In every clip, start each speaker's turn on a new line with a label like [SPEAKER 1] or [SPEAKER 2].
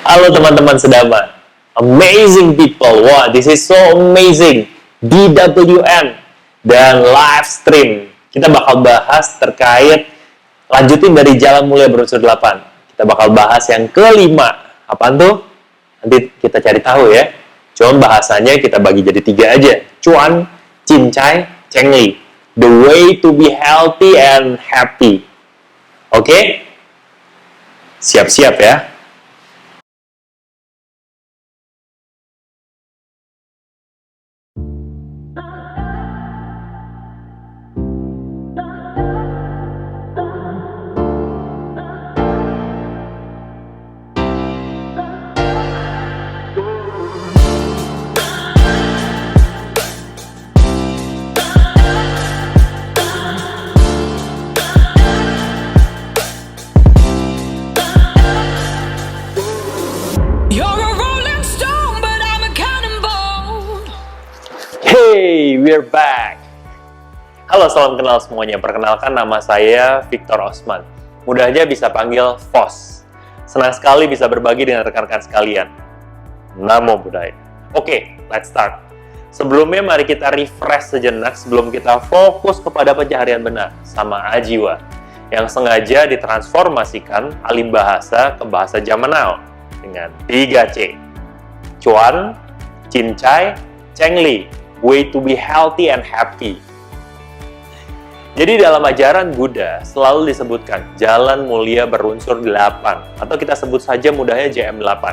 [SPEAKER 1] Halo teman-teman sedama, amazing people, wah this is so amazing, DWN dan live stream. Kita bakal bahas terkait, lanjutin dari Jalan Mulia Berunsur 8. Kita bakal bahas yang kelima, apaan tuh? Nanti kita cari tahu ya. Cuman bahasanya kita bagi jadi 3 aja, cuan, cincai, cengli. The way to be healthy and happy. Oke? Siap-siap ya. Hey, we're back. Halo, salam kenal semuanya. Perkenalkan, nama saya Victor Osman. Mudah aja bisa panggil Vos. Senang sekali bisa berbagi dengan rekan-rekan sekalian. Namo Buddhaya. Oke, let's start. Sebelumnya mari kita refresh sejenak sebelum kita fokus kepada pencaharian benar sama Ajiwa yang sengaja ditransformasikan alih bahasa ke bahasa zaman now dengan 3C. Cuan, cincai, cengli. Way to be healthy and happy. Jadi dalam ajaran Buddha selalu disebutkan Jalan Mulia Berunsur 8 atau kita sebut saja mudahnya JM8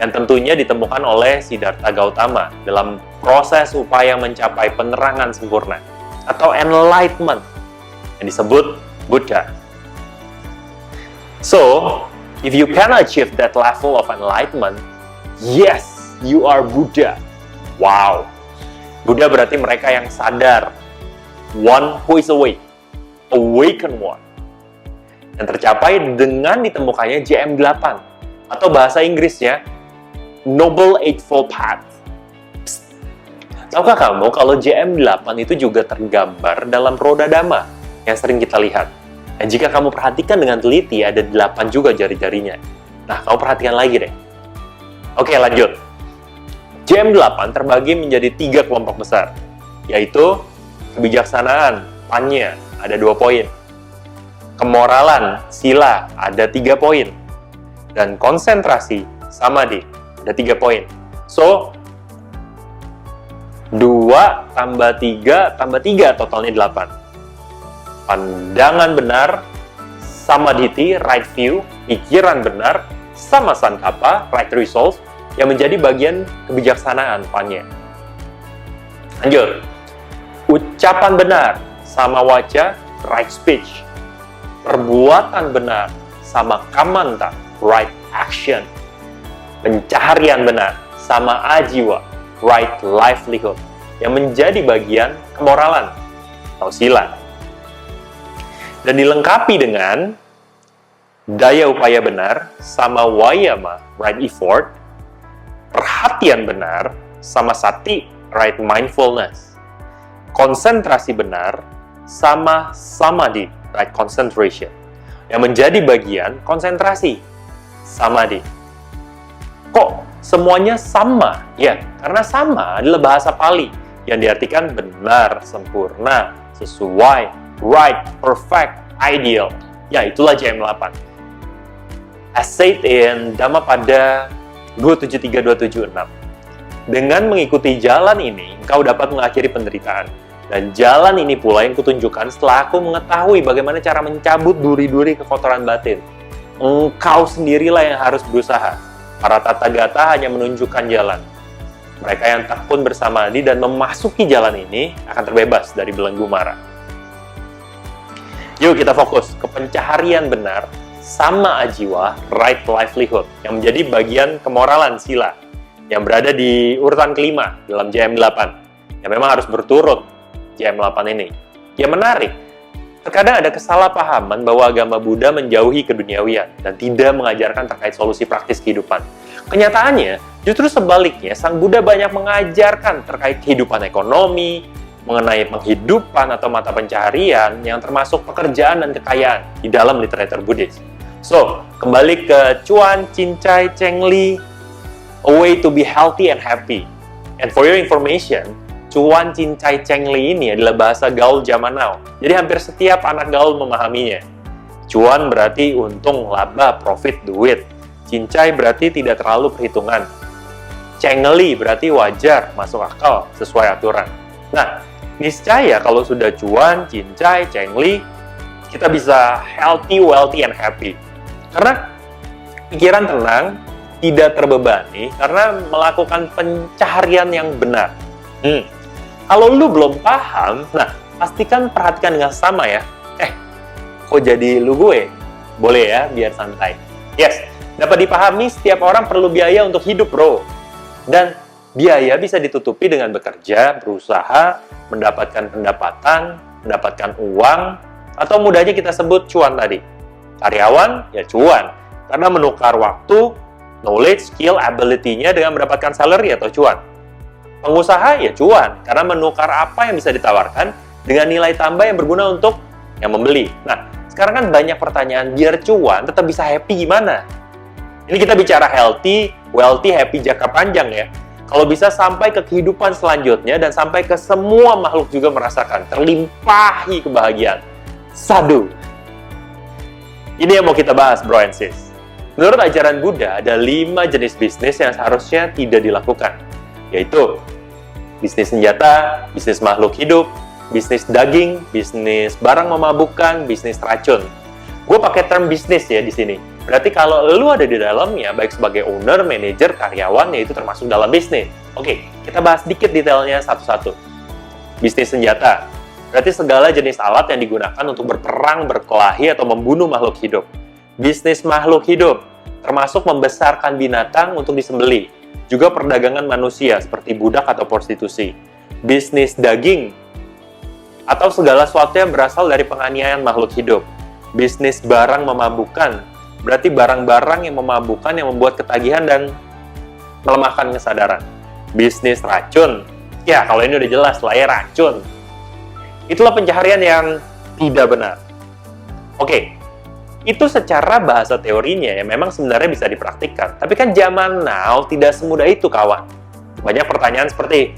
[SPEAKER 1] yang tentunya ditemukan oleh Siddhartha Gautama dalam proses upaya mencapai penerangan sempurna atau enlightenment yang disebut Buddha. So, if you can achieve that level of enlightenment, yes, you are Buddha. Wow. Buddha berarti mereka yang sadar, one who is awake, awakened one. Yang tercapai dengan ditemukannya JM8, atau bahasa Inggrisnya, Noble Eightfold Path. Psst. Tahukah kamu kalau JM8 itu juga tergambar dalam roda dhamma yang sering kita lihat? Dan jika kamu perhatikan dengan teliti, ada 8 juga jari-jarinya. Nah, kamu perhatikan lagi deh. Oke, lanjut. JM8 terbagi menjadi 3 kelompok besar, yaitu kebijaksanaan, panya, ada 2 poin. Kemoralan, sila, ada 3 poin. Dan konsentrasi, samadhi, ada 3 poin. So, 2 tambah 3 tambah 3, totalnya 8. Pandangan benar, samadhiti, right view, pikiran benar, sama sankapa, right resolve, yang menjadi bagian kebijaksanaan panya. Lanjut. Ucapan benar sama waca, right speech. Perbuatan benar sama kamanta, right action. Pencaharian benar sama ajiwa, right livelihood, yang menjadi bagian kemoralan atau sila. Dan dilengkapi dengan daya upaya benar sama wayama, right effort. Perhatian benar sama sati, right mindfulness. Konsentrasi benar sama samadhi, right concentration. Yang menjadi bagian konsentrasi, samadhi. Kok semuanya sama? Ya, karena sama adalah bahasa Pali yang diartikan benar, sempurna, sesuai, right, perfect, ideal. Ya, itulah JM8. As said in Dhammapada 273-276. Dengan mengikuti jalan ini, engkau dapat mengakhiri penderitaan. Dan jalan ini pula yang kutunjukkan setelah aku mengetahui bagaimana cara mencabut duri-duri kekotoran batin. Engkau sendirilah yang harus berusaha. Para Tathagata hanya menunjukkan jalan. Mereka yang tekun bersamadi dan memasuki jalan ini akan terbebas dari belenggu mara. Yuk kita fokus ke pencaharian benar sama ajiwa, right livelihood, yang menjadi bagian kemoralan sila, yang berada di urutan kelima dalam JM8, yang memang harus berturut JM8 ini. Ya menarik, terkadang ada kesalahpahaman bahwa agama Buddha menjauhi keduniawian dan tidak mengajarkan terkait solusi praktis kehidupan. Kenyataannya, justru sebaliknya, Sang Buddha banyak mengajarkan terkait kehidupan ekonomi, mengenai penghidupan atau mata pencaharian yang termasuk pekerjaan dan kekayaan di dalam literatur Buddhis. So, kembali ke cuan, cincai, cengli, a way to be healthy and happy. And for your information, cuan, cincai, cengli ini adalah bahasa gaul zaman now. Jadi hampir setiap anak gaul memahaminya. Cuan berarti untung, laba, profit, duit. Cincai berarti tidak terlalu perhitungan. Cengli berarti wajar, masuk akal, sesuai aturan. Nah, niscaya kalau sudah cuan, cincai, cengli, kita bisa healthy, wealthy, and happy. Karena pikiran tenang, tidak terbebani, karena melakukan pencaharian yang benar. Kalau lu belum paham, nah, pastikan perhatikan dengan sama ya. Kok jadi lu gue? Boleh ya, biar santai. Yes, dapat dipahami setiap orang perlu biaya untuk hidup, bro. Dan biaya bisa ditutupi dengan bekerja, berusaha, mendapatkan pendapatan, mendapatkan uang, atau mudahnya kita sebut cuan tadi. Karyawan, ya cuan. Karena menukar waktu, knowledge, skill, ability-nya dengan mendapatkan salary atau cuan. Pengusaha, ya cuan. Karena menukar apa yang bisa ditawarkan dengan nilai tambah yang berguna untuk yang membeli. Nah, sekarang kan banyak pertanyaan, biar cuan tetap bisa happy gimana? Ini kita bicara healthy, wealthy, happy jangka panjang ya. Kalau bisa sampai ke kehidupan selanjutnya dan sampai ke semua makhluk juga merasakan, terlimpahi kebahagiaan. Sadu. Ini yang mau kita bahas, bro and sis. Menurut ajaran Buddha, ada 5 jenis bisnis yang seharusnya tidak dilakukan. Yaitu, bisnis senjata, bisnis makhluk hidup, bisnis daging, bisnis barang memabukkan, bisnis racun. Gue pakai term bisnis ya di sini. Berarti kalau lu ada di dalamnya, baik sebagai owner, manajer, karyawan, ya itu termasuk dalam bisnis. Oke, kita bahas sedikit detailnya satu-satu. Bisnis senjata. Berarti segala jenis alat yang digunakan untuk berperang, berkelahi, atau membunuh makhluk hidup. Bisnis makhluk hidup, termasuk membesarkan binatang untuk disembelih. Juga perdagangan manusia, seperti budak atau prostitusi. Bisnis daging, atau segala sesuatu yang berasal dari penganiayaan makhluk hidup. Bisnis barang memabukkan, berarti barang-barang yang memabukkan yang membuat ketagihan dan melemahkan kesadaran. Bisnis racun, ya kalau ini udah jelas lah ya, racun. Itulah pencaharian yang tidak benar. Oke, itu secara bahasa teorinya ya memang sebenarnya bisa dipraktikkan. Tapi kan zaman now tidak semudah itu, kawan. Banyak pertanyaan seperti,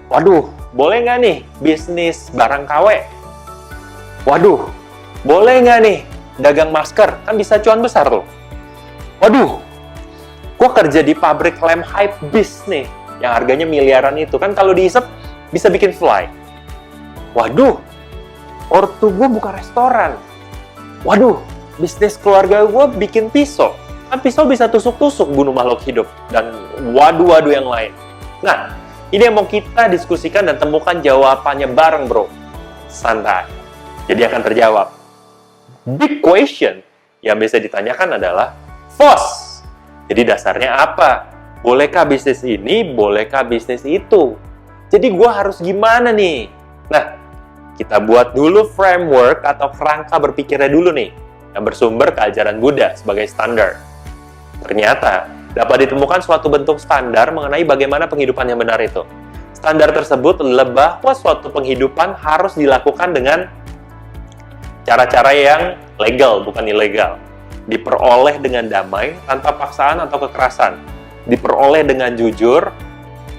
[SPEAKER 1] waduh, boleh nggak nih bisnis barang KW? Waduh, boleh nggak nih dagang masker? Kan bisa cuan besar tuh. Waduh, gua kerja di pabrik lem hype bis nih, yang harganya miliaran itu. Kan kalau dihisap bisa bikin fly. Waduh, ortu gue buka restoran. Waduh, bisnis keluarga gue bikin pisau. Kan pisau bisa tusuk-tusuk bunuh makhluk hidup. Dan waduh-waduh yang lain. Nah, ini yang mau kita diskusikan dan temukan jawabannya bareng, bro. Santai. Jadi akan terjawab. Big question yang bisa ditanyakan adalah FOS. Jadi dasarnya apa? Bolehkah bisnis ini? Bolehkah bisnis itu? Jadi gue harus gimana nih? Nah, kita buat dulu framework atau kerangka berpikirnya dulu nih, yang bersumber ke ajaran Buddha sebagai standar. Ternyata, dapat ditemukan suatu bentuk standar mengenai bagaimana penghidupan yang benar itu. Standar tersebut adalah bahwa suatu penghidupan harus dilakukan dengan cara-cara yang legal, bukan ilegal. Diperoleh dengan damai, tanpa paksaan atau kekerasan. Diperoleh dengan jujur,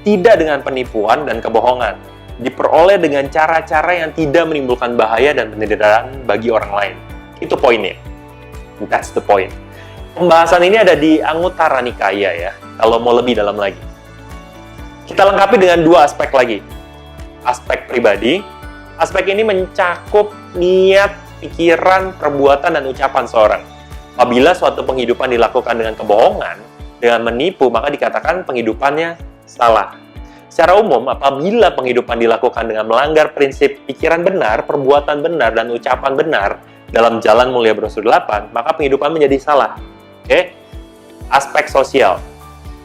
[SPEAKER 1] tidak dengan penipuan dan kebohongan. Diperoleh dengan cara-cara yang tidak menimbulkan bahaya dan penderitaan bagi orang lain. Itu poinnya. That's the point. Pembahasan ini ada di Anguttara Nikaya ya, kalau mau lebih dalam lagi. Kita lengkapi dengan 2 aspek lagi. Aspek pribadi. Aspek ini mencakup niat, pikiran, perbuatan, dan ucapan seorang. Apabila suatu penghidupan dilakukan dengan kebohongan, dengan menipu, maka dikatakan penghidupannya salah. Secara umum, apabila penghidupan dilakukan dengan melanggar prinsip pikiran benar, perbuatan benar, dan ucapan benar dalam jalan mulia Brosur 8, maka penghidupan menjadi salah. Oke? Aspek sosial.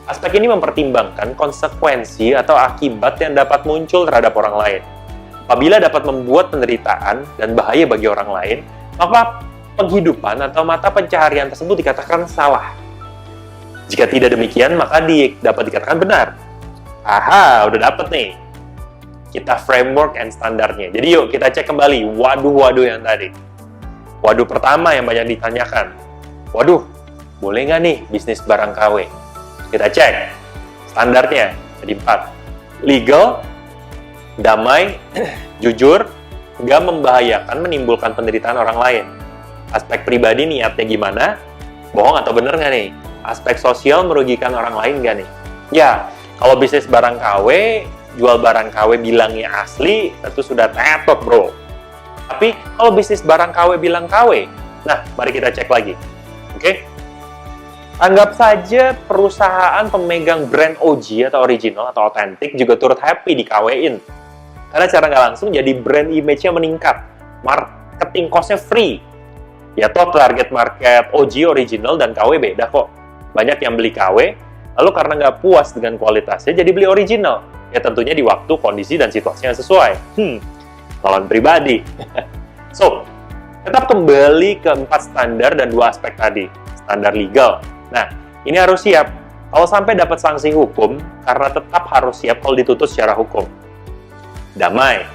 [SPEAKER 1] Aspek ini mempertimbangkan konsekuensi atau akibat yang dapat muncul terhadap orang lain. Apabila dapat membuat penderitaan dan bahaya bagi orang lain, maka penghidupan atau mata pencaharian tersebut dikatakan salah. Jika tidak demikian, maka dapat dikatakan benar. Aha, udah dapet nih. Kita framework and standarnya. Jadi yuk kita cek kembali waduh-waduh yang tadi. Waduh pertama yang banyak ditanyakan. Waduh, boleh nggak nih bisnis barang KW? Kita cek. Standarnya jadi 4. Legal, damai, jujur, nggak membahayakan, menimbulkan penderitaan orang lain. Aspek pribadi niatnya gimana? Bohong atau bener nggak nih? Aspek sosial merugikan orang lain nggak nih? Ya, kalau bisnis barang KW, jual barang KW bilangnya asli, tentu sudah tetot bro. Tapi kalau bisnis barang KW bilang KW, nah mari kita cek lagi. Oke? Anggap saja perusahaan pemegang brand OG atau original atau authentic juga turut happy di KW-in. Karena secara nggak langsung jadi brand image-nya meningkat. Marketing cost-nya free. Ya toh target market OG original dan KW beda kok. Banyak yang beli KW, lalu karena nggak puas dengan kualitasnya jadi beli original. Ya tentunya di waktu, kondisi, dan situasi yang sesuai. Lawan pribadi. So, tetap kembali ke 4 standar dan 2 aspek tadi. Standar legal. Nah, ini harus siap. Kalau sampai dapat sanksi hukum, karena tetap harus siap kalau dituntut secara hukum. Damai.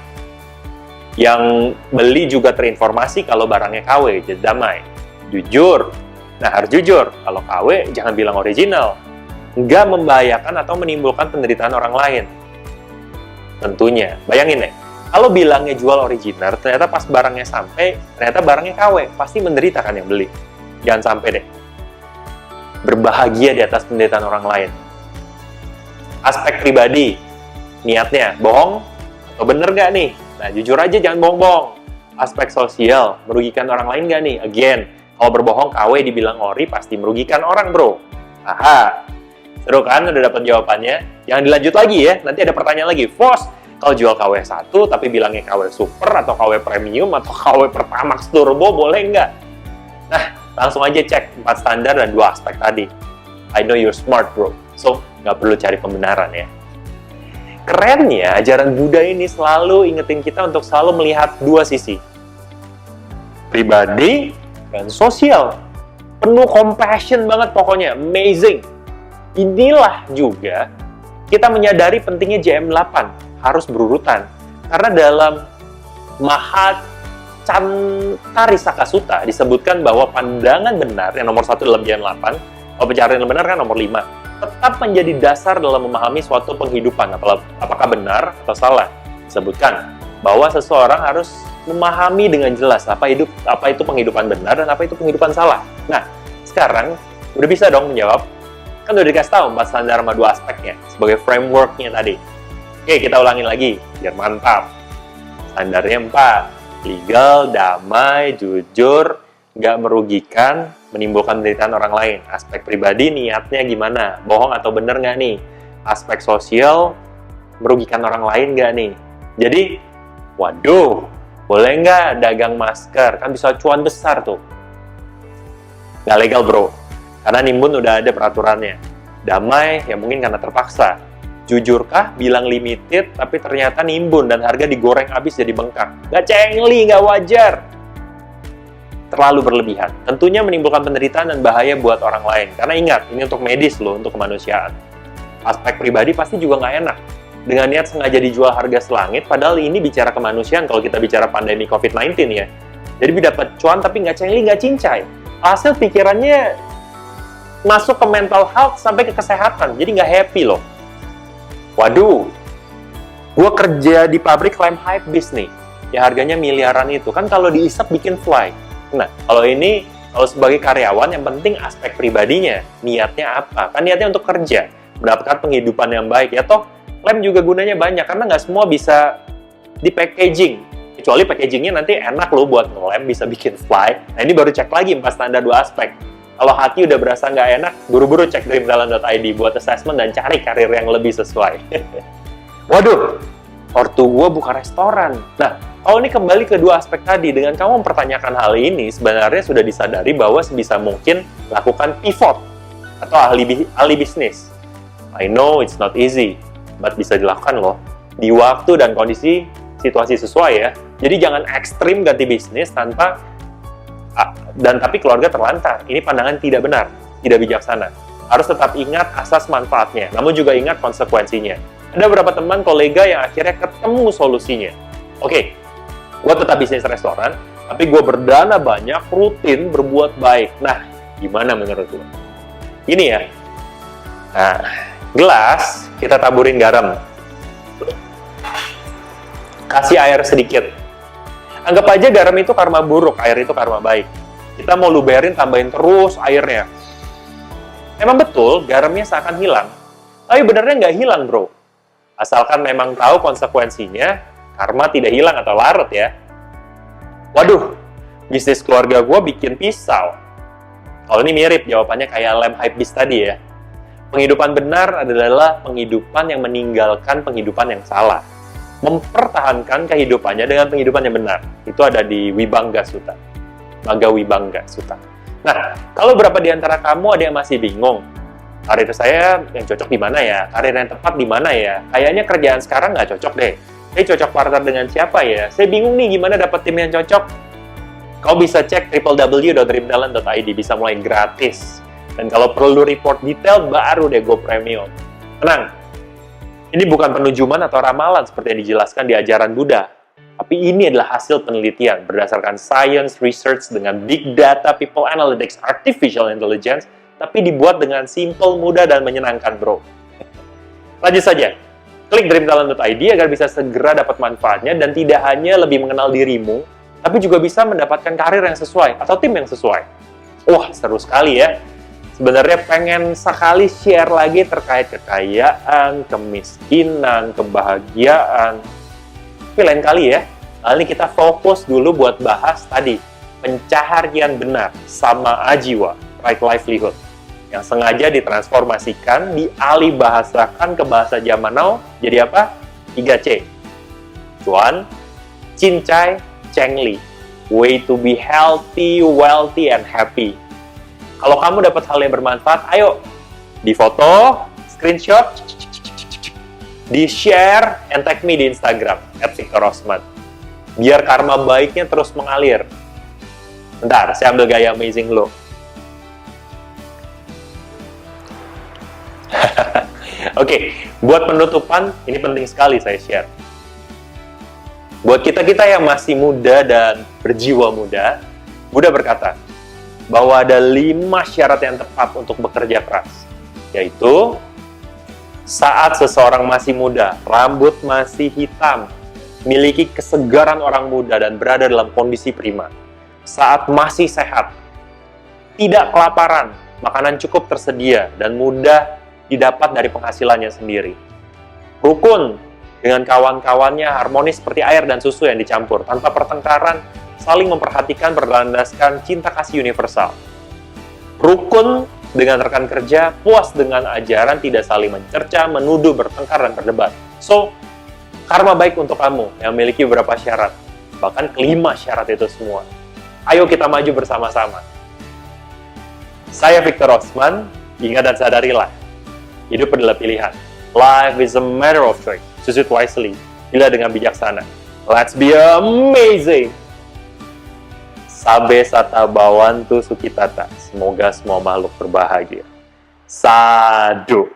[SPEAKER 1] Yang beli juga terinformasi kalau barangnya KW, jadi damai. Jujur. Nah, harus jujur. Kalau KW, jangan bilang original. Nggak membahayakan atau menimbulkan penderitaan orang lain. Tentunya. Bayangin deh, kalau bilangnya jual original, ternyata pas barangnya sampai, ternyata barangnya KW. Pasti menderita kan yang beli. Jangan sampai deh. Berbahagia di atas penderitaan orang lain. Aspek pribadi, niatnya bohong atau bener nggak nih? Nah, jujur aja jangan bohong-bohong. Aspek sosial, merugikan orang lain nggak nih? Again, kalau berbohong KW dibilang ori pasti merugikan orang bro. Aha, seru kan? Udah dapat jawabannya? Jangan dilanjut lagi ya, nanti ada pertanyaan lagi. Fos, kalau jual KW 1 tapi bilangnya KW super atau KW premium atau KW Pertamax Turbo boleh nggak? Nah, langsung aja cek 4 standar dan 2 aspek tadi. I know you're smart bro, so nggak perlu cari pembenaran ya. Kerennya, ajaran Buddha ini selalu ingetin kita untuk selalu melihat 2 sisi. Pribadi dan sosial. Penuh compassion banget pokoknya, amazing. Inilah juga kita menyadari pentingnya JM8, harus berurutan. Karena dalam Mahacantarisaka Sutta disebutkan bahwa pandangan benar yang nomor 1 dalam JM8, kalau pencarian yang benar kan nomor 5, tetap menjadi dasar dalam memahami suatu penghidupan, apakah benar atau salah. Disebutkan bahwa seseorang harus memahami dengan jelas apa itu penghidupan benar dan apa itu penghidupan salah. Nah, sekarang udah bisa dong menjawab. Kan udah dikasih tahu 4 standar sama 2 aspeknya sebagai frameworknya tadi. Oke, kita ulangin lagi biar mantap. Standarnya 4. Legal, damai, jujur, nggak merugikan, menimbulkan penderitaan orang lain. Aspek pribadi, niatnya gimana? Bohong atau bener nggak nih? Aspek sosial, merugikan orang lain nggak nih? Jadi, waduh, boleh nggak dagang masker? Kan bisa cuan besar tuh. Nggak legal bro, karena Nimbun udah ada peraturannya. Damai, ya mungkin karena terpaksa. Jujurkah bilang limited, tapi ternyata nimbun dan harga digoreng habis jadi bengkak? Nggak cengli, nggak wajar. Terlalu berlebihan. Tentunya menimbulkan penderitaan dan bahaya buat orang lain. Karena ingat, ini untuk medis loh, untuk kemanusiaan. Aspek pribadi pasti juga nggak enak. Dengan niat sengaja dijual harga selangit, padahal ini bicara kemanusiaan kalau kita bicara pandemi COVID-19 ya. Jadi dapat cuan tapi nggak cengli, nggak cincai. Hasil pikirannya masuk ke mental health sampai ke kesehatan. Jadi nggak happy loh. Waduh, gue kerja di pabrik lem hype bis nih. Ya harganya miliaran itu. Kan kalau diisap bikin fly. Nah, kalau sebagai karyawan yang penting aspek pribadinya. Niatnya apa? Kan niatnya untuk kerja. Mendapatkan penghidupan yang baik. Ya toh, lem juga gunanya banyak. Karena nggak semua bisa di packaging. Kecuali packagingnya nanti enak loh buat ngelem, bisa bikin fly. Nah, ini baru cek lagi 4 standar 2 aspek. Kalau hati udah berasa nggak enak, buru-buru cek dreamtalent.id buat assessment dan cari karir yang lebih sesuai. Waduh, ortu gue buka restoran. Nah, kalau ini kembali ke 2 aspek tadi, dengan kamu mempertanyakan hal ini, sebenarnya sudah disadari bahwa sebisa mungkin lakukan pivot atau ahli bisnis. I know it's not easy, but bisa dilakukan loh. Di waktu dan kondisi situasi sesuai ya. Jadi jangan ekstrim ganti bisnis tapi keluarga terlantar. Ini pandangan tidak benar, tidak bijaksana. Harus tetap ingat asas manfaatnya, namun juga ingat konsekuensinya. Ada beberapa teman kolega yang akhirnya ketemu solusinya. Oke, gue tetap bisnis restoran, tapi gue berdana banyak, rutin berbuat baik. Nah, Gimana menurut lo? Ini ya. Nah, gelas kita taburin garam. Kasih air sedikit. Anggap aja garam itu karma buruk, air itu karma baik. Kita mau luberin, tambahin terus airnya. Emang betul, garamnya seakan hilang. Tapi benernya nggak hilang, bro. Asalkan memang tahu konsekuensinya, karma tidak hilang atau larut ya. Waduh, bisnis keluarga gue bikin pisau. Kalau ini mirip, jawabannya kayak lem hypebeast tadi ya. Penghidupan benar adalah penghidupan yang meninggalkan penghidupan yang salah. Mempertahankan kehidupannya dengan penghidupan yang benar. Itu ada di Vibhanga Sutta. Magga Vibhanga Sutta. Nah, kalau berapa di antara kamu ada yang masih bingung? Karir saya yang cocok di mana ya? Karir yang tepat di mana ya? Kayaknya kerjaan sekarang nggak cocok deh. Saya cocok partner dengan siapa ya? Saya bingung nih gimana dapat tim yang cocok. Kau bisa cek www.dreamtalent.id, bisa mulai gratis. Dan kalau perlu report detail, baru deh Go Premium. Tenang, ini bukan penujuman atau ramalan seperti yang dijelaskan di ajaran Buddha. Tapi ini adalah hasil penelitian berdasarkan science research dengan big data, people analytics, artificial intelligence, tapi dibuat dengan simple, mudah, dan menyenangkan, bro. Lanjut saja. Klik dreamtalent.id agar bisa segera dapat manfaatnya dan tidak hanya lebih mengenal dirimu, tapi juga bisa mendapatkan karir yang sesuai atau tim yang sesuai. Wah, seru sekali ya. Sebenarnya pengen sekali share lagi terkait kekayaan, kemiskinan, kebahagiaan. Tapi lain kali ya, kali ini kita fokus dulu buat bahas tadi, pencaharian benar sama ajiwa, right livelihood, yang sengaja ditransformasikan, dialih bahasakan ke bahasa zaman now, jadi apa? 3C. Cuan, cincai, cengli. Way to be healthy, wealthy, and happy. Kalau kamu dapat hal yang bermanfaat, ayo difoto, screenshot, di-share, and tag me di Instagram, @VictorRosman. Biar karma baiknya terus mengalir. Bentar, saya ambil gaya amazing lo. Oke, buat penutupan, ini penting sekali saya share. Buat kita-kita yang masih muda dan berjiwa muda, Buddha berkata bahwa ada 5 syarat yang tepat untuk bekerja keras, yaitu saat seseorang masih muda, rambut masih hitam, miliki kesegaran orang muda dan berada dalam kondisi prima. Saat masih sehat, tidak kelaparan, makanan cukup tersedia dan mudah didapat dari penghasilannya sendiri. Rukun dengan kawan-kawannya, harmonis seperti air dan susu yang dicampur, tanpa pertengkaran, saling memperhatikan berlandaskan cinta kasih universal. Rukun dengan rekan kerja, puas dengan ajaran, tidak saling mencerca, menuduh, bertengkar, dan berdebat. So, karma baik untuk kamu yang memiliki beberapa syarat. Bahkan kelima syarat itu semua. Ayo kita maju bersama-sama. Saya Victor Rosman, ingat dan sadarilah, hidup adalah pilihan. Life is a matter of choice. Choose it wisely. Pilih dengan bijaksana. Let's be amazing! Sabe sata bawantu sukitata. Semoga semua makhluk berbahagia. Sadu.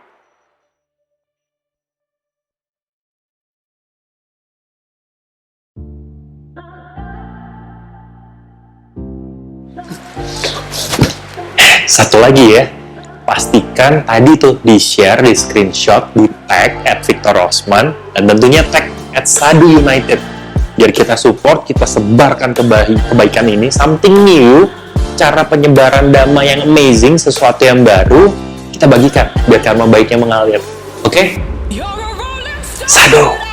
[SPEAKER 1] Satu lagi ya. Pastikan tadi tuh di-share, di-screenshot, di-tag @VictorRosman, dan tentunya tag @SaduUnited. Biar kita support, kita sebarkan kebaikan ini, something new, cara penyebaran dhamma yang amazing, sesuatu yang baru, kita bagikan, biar karma baiknya mengalir. Oke? Sadu!